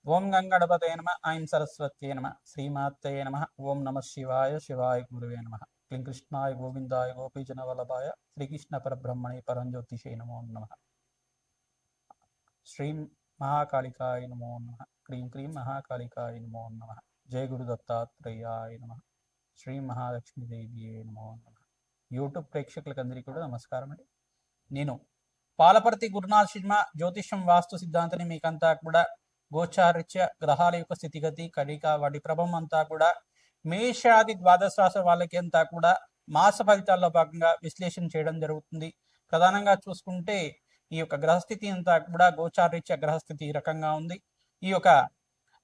ఓం గంగణపతయ నమ ఐం సరస్వత్యే నమ శ్రీమాత్రే నమ ఓం నమ శివాయ శివాయ గురువే నమ క్లీం కృష్ణాయ గోవిందాయ గోపీజన వల్లభాయ శ్రీకృష్ణ పరబ్రహ్మణే పరంజ్యోతిషే నమో నమ శ్రీం మహాకాళికాయ నమో నమ క్లీం క్లీం మహాకాళికాయ నమో నమ జయ గురు దత్తాత్రేయాయ నమ శ్రీ మహాలక్ష్మీదేవియే నమో నమ యూట్యూబ్ ప్రేక్షకులకందరికీ కూడా నమస్కారం అండి. నేను పాలపర్తి గురునాథ్ శర్మ జ్యోతిషం వాస్తు సిద్ధాంతాన్ని మీకంతా కూడా గోచారిత్య గ్రహాల యొక్క స్థితిగతి కడిక వాటి ప్రభావం అంతా కూడా మేషాది ద్వాదశ రాశి వాళ్ళకి అంతా కూడా మాస ఫలితాల్లో భాగంగా విశ్లేషణ చేయడం జరుగుతుంది. ప్రధానంగా చూసుకుంటే ఈ యొక్క గ్రహస్థితి అంతా కూడా గోచారిత్య గ్రహస్థితి ఈ రకంగా ఉంది. ఈ యొక్క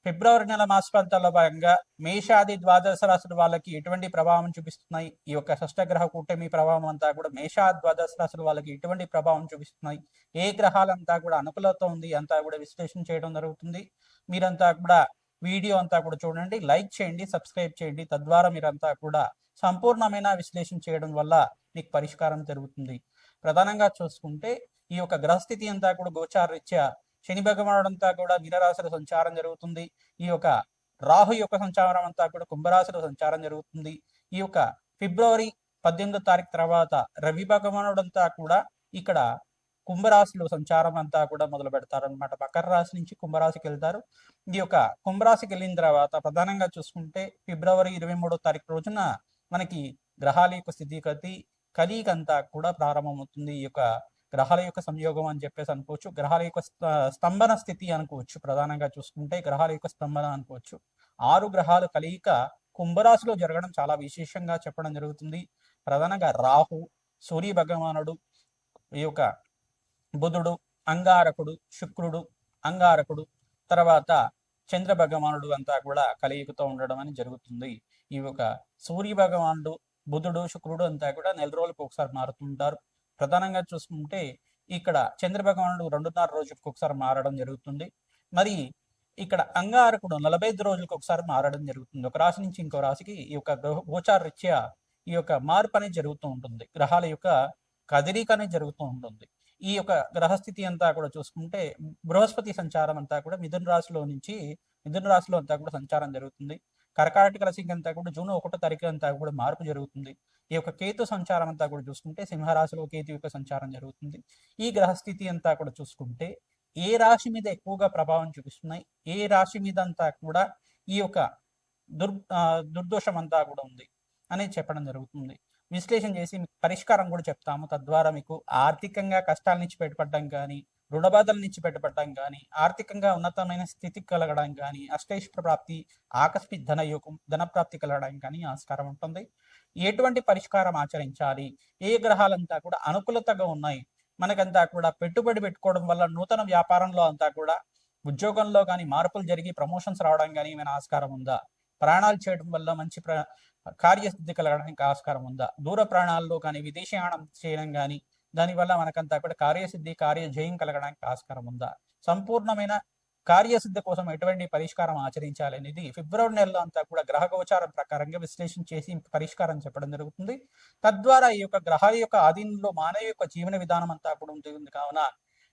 ఫిబ్రవరి నెల మాస ఫలితాల్లో భాగంగా మేషాది ద్వాదశ రాశుల వాళ్ళకి ఎటువంటి ప్రభావం చూపిస్తున్నాయి, ఈ యొక్క షష్టగ్రహ కూటమి ప్రభావం అంతా కూడా మేషాది ద్వాదశ రాశుల వాళ్ళకి ఎటువంటి ప్రభావం చూపిస్తున్నాయి, ఏ గ్రహాలంతా కూడా అనుకూలత ఉంది అంతా కూడా విశ్లేషణ చేయడం జరుగుతుంది. మీరంతా కూడా వీడియో అంతా కూడా చూడండి, లైక్ చేయండి, సబ్స్క్రైబ్ చేయండి. తద్వారా మీరంతా కూడా సంపూర్ణమైన విశ్లేషణ చేయడం వల్ల మీకు పరిష్కారం జరుగుతుంది. ప్రధానంగా చూసుకుంటే ఈ యొక్క గ్రహస్థితి అంతా కూడా గోచారరీత్యా శని భగవానుడు అంతా కూడా మీనరాశిలో సంచారం జరుగుతుంది. ఈ యొక్క రాహు యొక్క సంచారం అంతా కూడా కుంభరాశిలో సంచారం జరుగుతుంది. ఈ యొక్క ఫిబ్రవరి 18వ తారీఖు తర్వాత రవి భగవానుడు అంతా కూడా ఇక్కడ కుంభరాశిలో సంచారం అంతా కూడా మొదలు పెడతారనమాట. మకర రాశి నుంచి కుంభరాశికి వెళ్తారు. ఈ యొక్క కుంభరాశికి వెళ్ళిన తర్వాత ప్రధానంగా చూసుకుంటే ఫిబ్రవరి 23వ తారీఖు రోజున మనకి గ్రహాల యొక్క స్థితిగతి కలీగ్ అంతా కూడా ప్రారంభమవుతుంది. ఈ యొక్క గ్రహాల యొక్క సంయోగం అని చెప్పేసి అనుకోవచ్చు, గ్రహాల యొక్క స్తంభన స్థితి అనుకోవచ్చు. ప్రధానంగా చూసుకుంటే గ్రహాల యొక్క స్తంభన అనుకోవచ్చు. 6 గ్రహాలు కలయిక కుంభరాశిలో జరగడం చాలా విశేషంగా చెప్పడం జరుగుతుంది. ప్రధానంగా రాహు, సూర్య భగవానుడు, ఈ యొక్క బుధుడు, అంగారకుడు, శుక్రుడు, అంగారకుడు, తర్వాత చంద్ర భగవానుడు అంతా కూడా కలయికతో ఉండడం అని జరుగుతుంది. ఈ యొక్క సూర్య భగవానుడు, బుధుడు, శుక్రుడు అంతా కూడా నెల రోజులకు ఒకసారి మారుతుంటారు. ప్రధానంగా చూసుకుంటే ఇక్కడ చంద్ర భగవానుడు 2.5 రోజులకు ఒకసారి మారడం జరుగుతుంది. మరి ఇక్కడ అంగారకుడు 45 రోజులకు ఒకసారి మారడం జరుగుతుంది. ఒక రాశి నుంచి ఇంకో రాశికి ఈ యొక్క గోచార రీత్యా ఈ యొక్క మార్పు అనేది జరుగుతూ ఉంటుంది. గ్రహాల యొక్క కదలిక అనేది జరుగుతూ ఉంటుంది. ఈ యొక్క గ్రహస్థితి అంతా కూడా చూసుకుంటే బృహస్పతి సంచారం అంతా కూడా మిథున రాశిలో అంతా కూడా సంచారం జరుగుతుంది. కర్కాటక రాశికి అంతా కూడా జూన్ 1వ తారీఖు అంతా కూడా మార్పు జరుగుతుంది. ఈ యొక్క కేతు సంచారం అంతా కూడా చూసుకుంటే సింహరాశిలో కేతు యొక్క సంచారం జరుగుతుంది. ఈ గ్రహస్థితి అంతా కూడా చూసుకుంటే ఏ రాశి మీద ఎక్కువగా ప్రభావం చూపిస్తున్నాయి, ఏ రాశి మీద అంతా కూడా ఈ యొక్క దుర్దోషం అంతా కూడా ఉంది అనేది చెప్పడం జరుగుతుంది. విశ్లేషణ చేసి మీకు పరిష్కారం కూడా చెప్తాము. తద్వారా మీకు ఆర్థికంగా కష్టాల నుంచి బయటపడడం కానీ, రుణబాధల నుంచి బయటపడడం కానీ, ఆర్థికంగా ఉన్నతమైన స్థితి కలగడం కానీ, అష్టైశ్వర్య ప్రాప్తి, ఆకస్మిక ధన ప్రాప్తి కలగడం కానీ ఆస్కారం ఉంటుంది. ఎటువంటి పరిష్కారం ఆచరించాలి, ఏ గ్రహాలంతా కూడా అనుకూలతగా ఉన్నాయి, మనకంతా కూడా పెట్టుబడి పెట్టుకోవడం వల్ల నూతన వ్యాపారంలో అంతా కూడా ఉద్యోగంలో కానీ మార్పులు జరిగి ప్రమోషన్స్ రావడం కానీ ఏమైనా ఆస్కారం ఉందా, ప్రయాణాలు చేయడం వల్ల మంచి కార్యసిద్ధి కలగడానికి ఆస్కారం ఉందా, దూర ప్రాణాల్లో కానీ విదేశీయానం చేయడం కానీ దానివల్ల మనకంతా కూడా కార్యసిద్ధి కార్యజయం కలగడానికి ఆస్కారం ఉందా, సంపూర్ణమైన కార్యసిద్ధి కోసం ఎటువంటి పరిష్కారం ఆచరించాలి అనేది ఫిబ్రవరి నెలలో అంతా కూడా గ్రహ గోచారం ప్రకారంగా విశ్లేషణ చేసి పరిష్కారం చెప్పడం జరుగుతుంది. తద్వారా ఈ యొక్క గ్రహాల యొక్క ఆధీనంలో మానవ యొక్క జీవన విధానం అంతా కూడా ఉంటుంది. కావున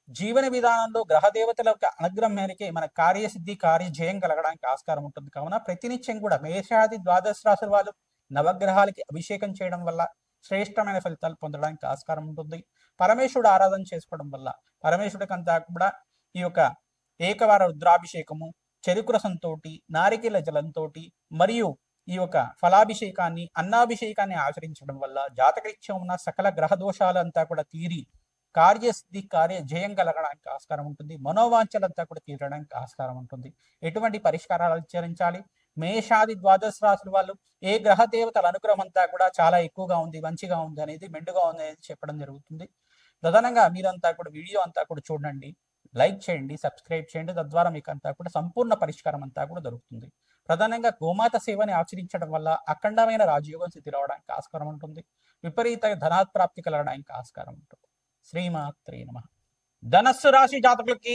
జీవన విధానంలో గ్రహ దేవతల యొక్క అనుగ్రహం మేరకే మన కార్యసిద్ధి కార్యజయం కలగడానికి ఆస్కారం ఉంటుంది. కావున ప్రతినిత్యం కూడా మేషాది ద్వాదశ రాశుల వాళ్ళు నవగ్రహాలకి అభిషేకం చేయడం వల్ల శ్రేష్టమైన ఫలితాలు పొందడానికి ఆస్కారం ఉంటుంది. పరమేశ్వరుడు ఆరాధన చేసుకోవడం వల్ల పరమేశ్వరుడికి అంతా కూడా ఈ యొక్క ఏకవార రుద్రాభిషేకము, చెరుకు రసంతో, నారికేల జలంతో మరియు ఈ యొక్క ఫలాభిషేకాన్ని, అన్నాభిషేకాన్ని ఆచరించడం వల్ల జాతకరీత్యా ఉన్న సకల గ్రహ దోషాలంతా కూడా తీరి కార్యసిద్ధి కార్యజయం కలగడానికి ఆస్కారం ఉంటుంది. మనోవాంఛలంతా కూడా తీరడానికి ఆస్కారం ఉంటుంది. ఎటువంటి పరిష్కారాలు ఆచరించాలి, మేషాది ద్వాదశ రాశుల వాళ్ళు ఏ గ్రహ దేవతల అనుగ్రహం అంతా కూడా చాలా ఎక్కువగా ఉంది, మంచిగా ఉంది అనేది, మెండుగా ఉంది అనేది చెప్పడం జరుగుతుంది. ప్రధానంగా మీరంతా కూడా వీడియో అంతా కూడా చూడండి, లైక్ చేయండి, సబ్స్క్రైబ్ చేయండి. తద్వారా మీకు అంతా కూడా సంపూర్ణ పరిష్కారం అంతా కూడా దొరుకుతుంది. ప్రధానంగా గోమాత సేవని ఆచరించడం వల్ల అఖండమైన రాజయోగం స్థితి రావడానికి ఆస్కారం ఉంటుంది. విపరీత ధనాత్ప్రాప్తి కలగడానికి ఆస్కారం ఉంటుంది. శ్రీమాత్రే నమః. ధనస్సు రాశి జాతకులకి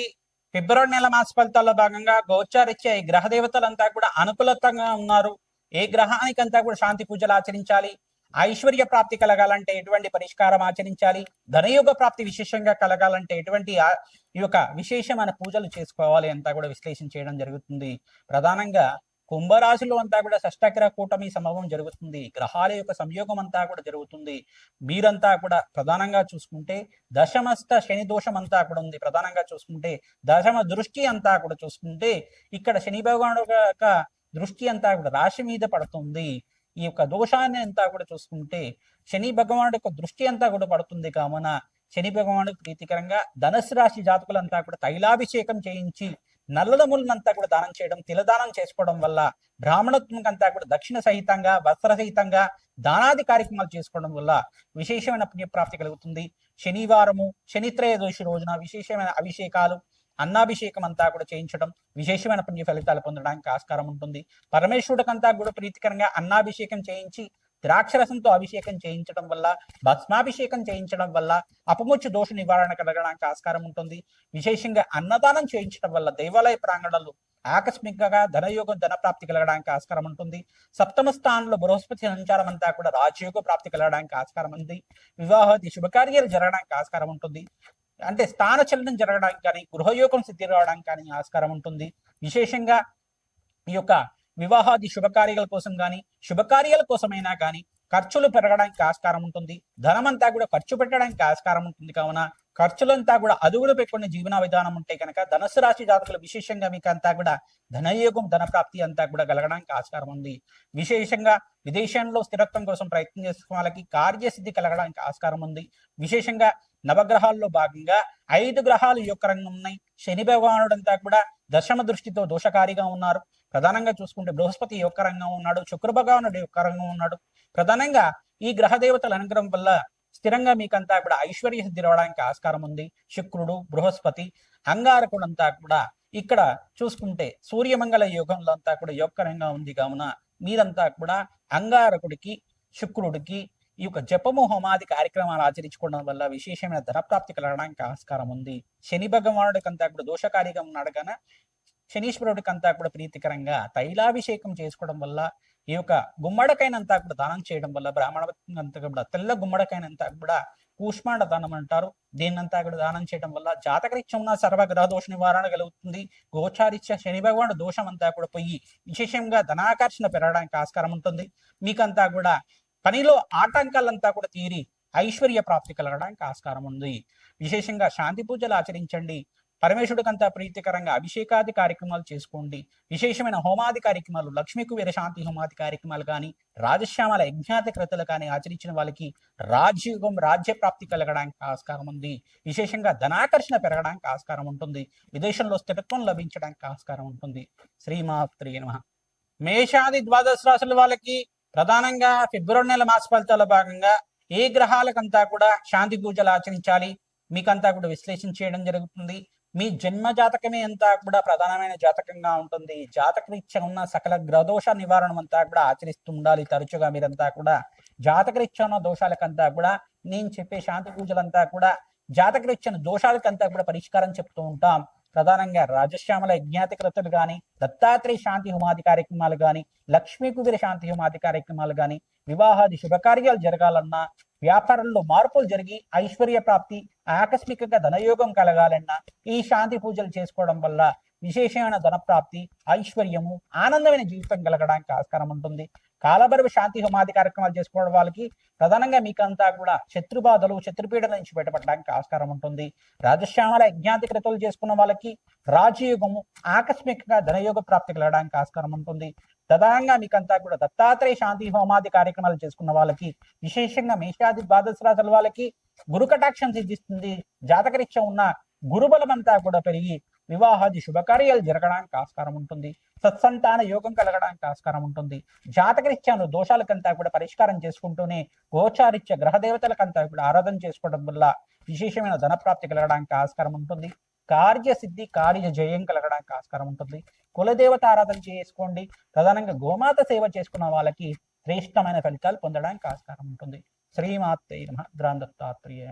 ఫిబ్రవరి నెల మాస ఫలితాల్లో భాగంగా గోచారిత్యా ఈ గ్రహ దేవతలంతా కూడా అనుకూలతంగా ఉన్నారు. ఏ గ్రహానికి అంతా కూడా శాంతి పూజలు ఆచరించాలి, ఐశ్వర్య ప్రాప్తి కలగాలంటే ఎటువంటి పరిష్కారం ఆచరించాలి, ధనయోగ ప్రాప్తి విశేషంగా కలగాలంటే ఎటువంటి ఈ యొక్క విశేషమైన పూజలు చేసుకోవాలి అంతా కూడా విశ్లేషణ చేయడం జరుగుతుంది. ప్రధానంగా కుంభరాశిలో అంతా కూడా షష్టగ్రహ కూటమి సంభవం జరుగుతుంది. గ్రహాల యొక్క సంయోగం అంతా కూడా జరుగుతుంది. మీరంతా కూడా ప్రధానంగా చూసుకుంటే దశమస్థ శని దోషం అంతా కూడా ఉంది. ప్రధానంగా చూసుకుంటే దశమ దృష్టి అంతా కూడా చూసుకుంటే ఇక్కడ శని భగవానుడు యొక్క దృష్టి అంతా కూడా రాశి మీద పడుతుంది. ఈ యొక్క దోషాన్ని అంతా కూడా చూసుకుంటే శని భగవానుడి యొక్క దృష్టి అంతా కూడా పడుతుంది. కావున శని భగవానుడికి ప్రీతికరంగా ధనుసు రాశి జాతకులంతా కూడా తైలాభిషేకం చేయించి నల్లదములనంతా కూడా దానం చేయడం, తిలదానం చేసుకోవడం వల్ల బ్రాహ్మణత్వం అంతా కూడా దక్షిణ సహితంగా వస్త్ర సహితంగా దానాది కార్యక్రమాలు చేసుకోవడం వల్ల విశేషమైన పుణ్యప్రాప్తి కలుగుతుంది. శనివారము శని త్రయోదశి రోజున విశేషమైన అభిషేకాలు అన్నాభిషేకం అంతా కూడా చేయించడం విశేషమైన పుణ్య ఫలితాలు పొందడానికి ఆస్కారం ఉంటుంది. పరమేశ్వరుడికంతా కూడా ప్రీతికరంగా అన్నాభిషేకం చేయించి ద్రాక్షరసంతో అభిషేకం చేయించడం వల్ల భస్మాభిషేకం చేయించడం వల్ల అపముచ్చు దోష నివారణ కలగడానికి ఆస్కారం ఉంటుంది. విశేషంగా అన్నదానం చేయించడం వల్ల దేవాలయ ప్రాంగణాలు ఆకస్మికంగా ధనయోగం ధన ప్రాప్తి కలగడానికి ఆస్కారం ఉంటుంది. సప్తమ స్థానంలో బృహస్పతి సంచారం అంతా కూడా రాజయోగ ప్రాప్తి కలగడానికి ఆస్కారం ఉంది. వివాహాది శుభకార్యాలు జరగడానికి ఆస్కారం ఉంటుంది. అంటే స్థాన చలనం జరగడానికి కానీ గృహయోగం సిద్ధి రావడానికి కానీ ఆస్కారం ఉంటుంది. విశేషంగా ఈ యొక్క వివాహాది శుభకార్యాల కోసం కానీ శుభకార్యాల కోసమైనా కానీ ఖర్చులు పెరగడానికి ఆస్కారం ఉంటుంది. ధనమంతా కూడా ఖర్చు పెట్టడానికి ఆస్కారం ఉంటుంది. కావున ఖర్చులంతా కూడా అదుగులు పెట్టుకునే జీవన విధానం ఉంటే కనుక ధనుసు రాశి జాతకులు విశేషంగా మీకు అంతా కూడా ధనయోగం ధన ప్రాప్తి అంతా కూడా కలగడానికి ఆస్కారం ఉంది. విశేషంగా విదేశంలో స్థిరత్వం కోసం ప్రయత్నం చేసే వాళ్ళకి కార్యసిద్ధి కలగడానికి ఆస్కారం ఉంది. విశేషంగా నవగ్రహాల్లో భాగంగా 5 గ్రహాలు యోగకరంగా ఉన్నాయి. శని భగవానుడంతా కూడా దశమ దృష్టితో దోషకారిగా ఉన్నారు. ప్రధానంగా చూసుకుంటే బృహస్పతి యోగకరంగా ఉన్నాడు, శుక్ర భగవానుడు యోగకరంగా ఉన్నాడు. ప్రధానంగా ఈ గ్రహ దేవతల అనుగ్రహం వల్ల స్థిరంగా మీకంతా కూడా ఐశ్వర్య సిద్ధి రావడానికి ఆస్కారం ఉంది. శుక్రుడు బృహస్పతి అంగారకుడు అంతా కూడా ఇక్కడ చూసుకుంటే సూర్యమంగళ యోగంలో అంతా కూడా యోగకరంగా ఉంది. కావున మీరంతా కూడా అంగారకుడికి శుక్రుడికి ఈ యొక్క జపము హోమాది కార్యక్రమాలు ఆచరించుకోవడం వల్ల విశేషమైన ధనప్రాప్తి కలగడానికి ఆస్కారం ఉంది. శని భగవానుడికంతా కూడా దోషకారిగా ఉన్నాడు కనుక శనీశ్వరుడికంతా కూడా ప్రీతికరంగా తైలాభిషేకం చేసుకోవడం వల్ల ఈ యొక్క గుమ్మడికాయనంతా కూడా దానం చేయడం వల్ల బ్రాహ్మణ అంతా కూడా తెల్ల గుమ్మడికాయనంతా కూడా కూష్మాండ దానం అంటారు. దీన్నంతా కూడా దానం చేయడం వల్ల జాతకరీత్యం ఉన్న సర్వగ్రహ దోష నివారణ కలుగుతుంది. గోచారీత్య శని భగవానుడు దోషం అంతా కూడా పోయి విశేషంగా ధనాకర్షణ పెరగడానికి ఆస్కారం ఉంటుంది. మీకంతా కూడా పనిలో ఆటంకాలంతా కూడా తీరి ఐశ్వర్య ప్రాప్తి కలగడానికి ఆస్కారం ఉంది. విశేషంగా శాంతి పూజలు ఆచరించండి. పరమేశ్వరుడికంతా ప్రీతికరంగా అభిషేకాది కార్యక్రమాలు చేసుకోండి. విశేషమైన హోమాది కార్యక్రమాలు లక్ష్మీకు వీరశాంతి హోమాది కార్యక్రమాలు కానీ రాజశ్యామల యజ్ఞాతి కృతులు కానీ ఆచరించిన వాళ్ళకి రాజ్యయుగం రాజ్య ప్రాప్తి కలగడానికి ఆస్కారం ఉంది. విశేషంగా ధనాకర్షణ పెరగడానికి ఆస్కారం ఉంటుంది. విదేశంలో స్థిరత్వం లభించడానికి ఆస్కారం ఉంటుంది. శ్రీమాత్రే నమః. మేషాది ద్వాదశ రాశుల వాళ్ళకి ప్రధానంగా ఫిబ్రవరి నెల మాస ఫలితాల భాగంగా ఏ గ్రహాలకంతా కూడా శాంతి పూజలు ఆచరించాలి మీకంతా కూడా విశ్లేషణ చేయడం జరుగుతుంది. మీ జన్మ జాతకమే అంతా కూడా ప్రధానమైన జాతకంగా ఉంటుంది. జాతకరీత్యా ఉన్న సకల గ్రహదోష నివారణ అంతా కూడా ఆచరిస్తూ ఉండాలి. తరచుగా మీరంతా కూడా జాతకరీత్యా ఉన్న దోషాలకంతా కూడా నేను చెప్పే శాంతి పూజలంతా కూడా జాతకరీత్యా దోషాలకంతా కూడా పరిష్కారం చెప్తూ ఉంటాం. ప్రధానంగా రాజశ్యామల యజ్ఞాతి కృతులు కానీ దత్తాత్రేయ శాంతి హోమాది కార్యక్రమాలు కానీ లక్ష్మీ కుబేర శాంతి హోమాది కార్యక్రమాలు కానీ వివాహాది శుభకార్యాలు జరగాలన్నా వ్యాపారంలో మార్పులు జరిగి ఐశ్వర్య ప్రాప్తి ఆకస్మికంగా ధనయోగం కలగాలన్నా ఈ శాంతి పూజలు చేసుకోవడం వల్ల విశేషమైన ధన ప్రాప్తి ఐశ్వర్యము ఆనందమైన జీవితం కలగడానికి ఆస్కారం ఉంటుంది. కాలభైరవ శాంతి హోమాది కార్యక్రమాలు చేసుకోవడం వాళ్ళకి ప్రధానంగా మీకంతా కూడా శత్రుబాధలు శత్రుపీడల నుంచి బయటపడడానికి ఆస్కారం ఉంటుంది. రాజశ్యామల యజ్ఞాతి క్రతువులు చేసుకున్న వాళ్ళకి రాజయోగము ఆకస్మికంగా ధనయోగ ప్రాప్తి కలగడానికి ఆస్కారం ఉంటుంది. ప్రధానంగా మీకంతా కూడా దత్తాత్రేయ శాంతి హోమాది కార్యక్రమాలు చేసుకున్న వాళ్ళకి విశేషంగా మేషాది ద్వాదశ రాశుల వాళ్ళకి గురు కటాక్షం సిద్ధిస్తుంది. జాతకరీత్యా ఉన్న గురుబలం అంతా కూడా పెరిగి వివాహాది శుభకార్యాలు జరగడానికి ఆస్కారం ఉంటుంది. సత్సంతాన యోగం కలగడానికి ఆస్కారం ఉంటుంది. జాతకరీత్యాను దోషాలకంతా కూడా పరిష్కారం చేసుకుంటూనే గోచారిత్య గ్రహ దేవతలకంతా కూడా ఆరాధన చేసుకోవడం వల్ల విశేషమైన ధనప్రాప్తి కలగడానికి ఆస్కారం ఉంటుంది. కార్యసిద్ధి కార్య జయం కలగడానికి ఆస్కారం ఉంటుంది. కులదేవత ఆరాధన చేసుకోండి. ప్రధానంగా గోమాత సేవ చేసుకున్న వాళ్ళకి శ్రేష్టమైన ఫలితాలు పొందడానికి ఆస్కారం ఉంటుంది. శ్రీమాత్రే నమః. దత్తాత్రేయ.